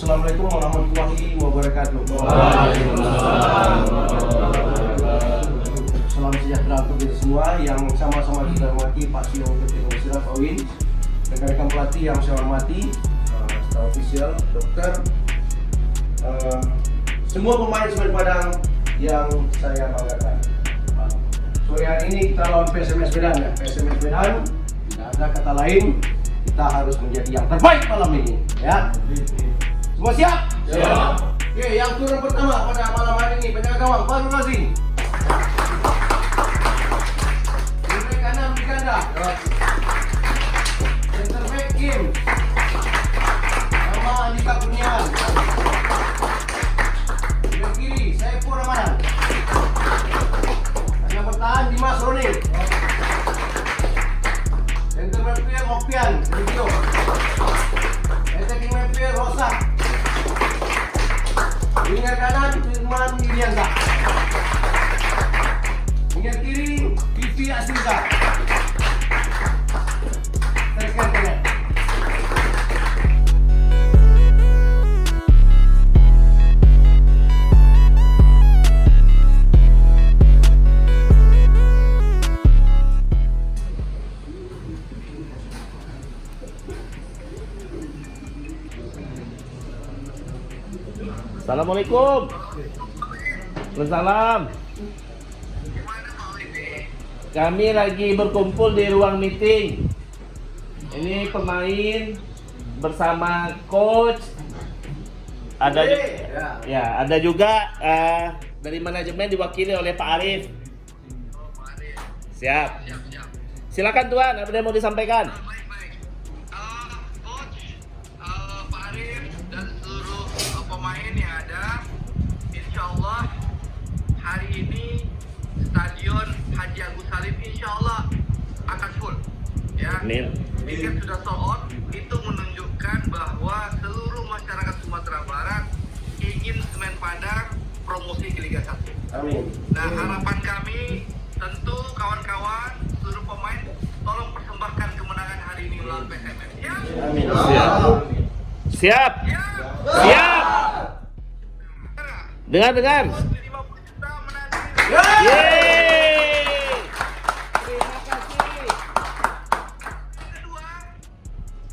Assalamualaikum warahmatullahi wabarakatuh. Waalaikumsalam. Salam sejahtera untuk kita semua yang sama-sama kita hormati Pak Sio Ketua Siraf Awin, rekan-rekan pelatih yang saya hormati, staf ofisial, dokter, semua pemain Semen Padang yang saya banggakan. Sore hari ini kita lawan PSMS Medan ya. PSMS Medan, tidak ada kata lain, kita harus menjadi yang terbaik malam ini ya. Semua siap? Siap. Oke, yang turun pertama pada malam hari ini penjaga gawang Farul Razim. Di kanan di ganda. Center back Kim. Nama Andika Kurniawan. Di kiri Saiful Ramadan. Yang bertahan Dimas Roni. Center back Opian Sergio. Attacking midfield Rosa. Winger kanan Firman Wiliansa. Winger kiri Vivi Asrinka. Striker kanan. Assalamualaikum. Waalaikumsalam. Kami lagi berkumpul di ruang meeting. Ini pemain bersama coach. Ada ada juga dari manajemen diwakili oleh Pak Arif. Siap. Silakan Tuan, apa yang mau disampaikan? Hari ini Stadion Haji Agus Salim insya Allah akan full ya. Amin. Tiket sudah sold out. Itu menunjukkan bahwa seluruh masyarakat Sumatera Barat ingin Semen Padang promosi ke Liga 1. Amin. Nah, harapan kami tentu kawan-kawan seluruh pemain tolong persembahkan kemenangan hari ini melawan PSMS ya. Amin. Siap. Siap. Dengar. Yeay. Terima kasih. Kedua,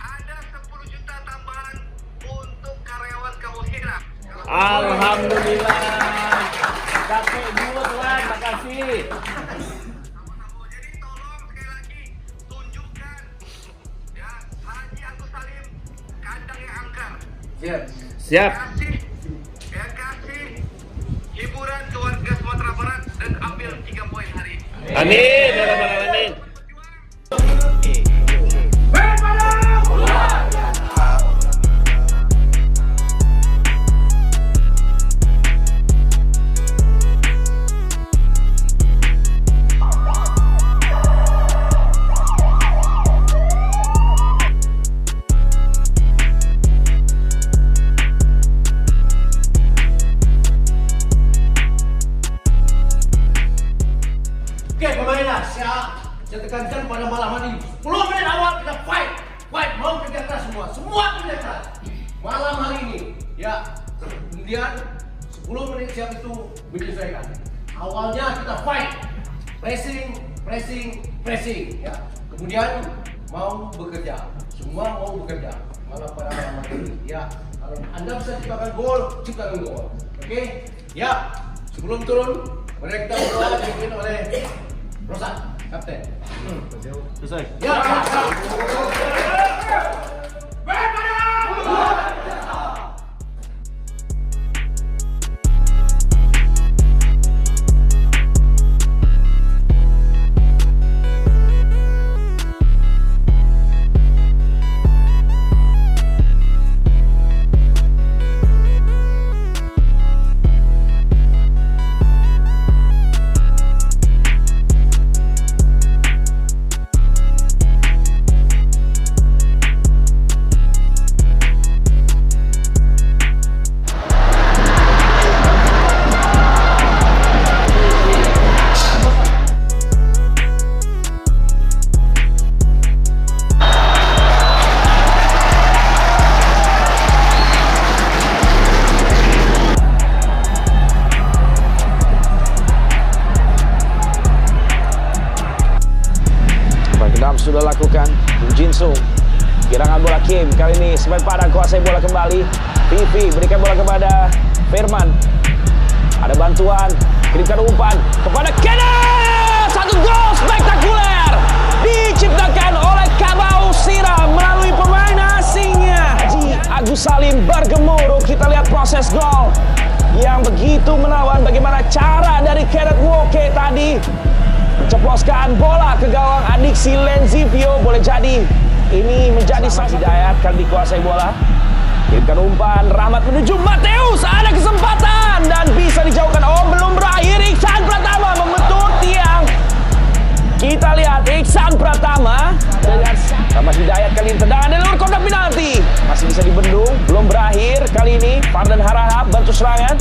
ada 10 juta tambahan untuk karyawan Kabupaten. Alhamdulillah. Kakek dulu Tuan, makasih. Jadi tolong sekali lagi tunjukkan ya Haji Agus Salim kandang yang angker. Siap. Kasih hiburan ke warga Sumatera Barat dan ambil 3 poin hari ini. Amin. Ya Rabbal Alamin. Oke pemainnya, saya tekankan pada malam hari ini 10 menit awal kita fight, mau kerja keras semua kerja keras malam hari ini ya. Kemudian 10 menit siap itu menyesuaikan. Awalnya kita fight, pressing ya. Kemudian mau bekerja, semua mau bekerja malam pada malam hari ini ya. Kalau Anda bisa ciptakan gol, oke? Ya, sebelum turun mereka kita berdoa dipimpin oleh Rosa, kapten. Selesai. Ya. sudah lakukan. Kim Jin-sung. Kirangan bola Kim. Kali ini Semen Padang kuasai bola kembali. Vivi berikan bola kepada Firman. Ada bantuan. Kirimkan umpan kepada Kenneth. Satu gol spektakuler. Diciptakan oleh Kabau Sira melalui pemain asingnya. Haji Agus Salim bergemuruh. Kita lihat proses gol yang begitu menawan. Bagaimana cara dari Kenneth Woke tadi menceploskan bola ke gawang Adiksi Lenzivio. Boleh jadi ini menjadi Sama Hidayat kan dikuasai bola. Kirimkan umpan, Rahmat menuju Mateus. Ada kesempatan dan bisa dijauhkan. Oh, belum berakhir. Iksan Pratama membentur tiang. Kita lihat Iksan Pratama dengan Rahmat Hidayat kali ini tendangan dari luar kotak penalti. Masih bisa dibendung, belum berakhir. Kali ini Fardan Harahap bantu serangan.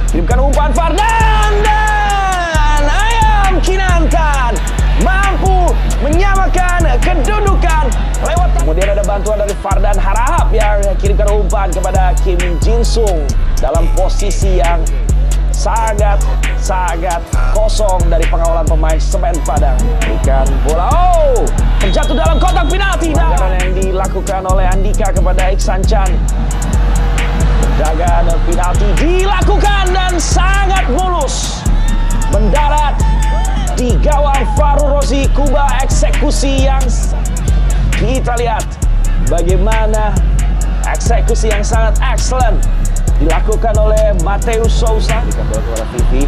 Kirimkan umpan Fardan dan Ayam Kinantan mampu menyamakan kedudukan lewat. Kemudian ada bantuan dari Fardan Harahap yang kirimkan umpan kepada Kim Jin-sung dalam posisi yang sangat kosong dari pengawalan pemain Semen Padang. Berikan bola, terjatuh dalam kotak penalti. Pelanggaran yang dilakukan oleh Andika kepada Iksan Chan. Tendangan penalti dilakukan dan sangat mulus mendarat di gawang Faru Rozi. Kuba eksekusi yang kita lihat bagaimana eksekusi yang sangat excellent dilakukan oleh Mateus Sousa. Berikan bola kepada Vivi.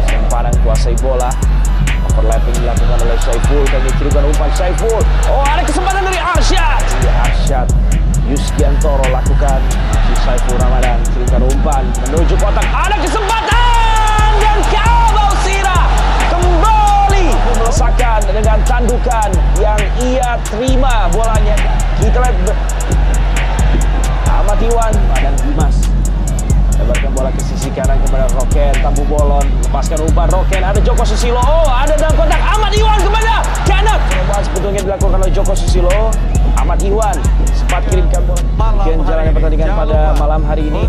Semen Padang kuasai bola. Overlapping dilakukan oleh Saiful. Dan dikirimkan umpan Saiful. Oh, ada kesempatan dari Arsyad. Arsyad Yuskiantoro lakukan. Si Saiful Ramadan kirimkan umpan menuju kotak. Ada kesempatan dan Kabau Sira kembali melesakan dengan tandukan yang ia terima bolanya. Kita lihat Ahmad Iwan dan Dimas. Lebarkan bola ke sisi kanan kepada Roken. Tampu bolon. Lepaskan umpan Roken. Ada Joko Susilo. Oh, ada dalam kotak Ahmad Iwan kepada Kenneth. Perubahan sebetulnya dilakukan oleh Joko Susilo. Ahmad Iwan sempat kirimkan bola. Bagian jalannya pertandingan pada malam hari ini.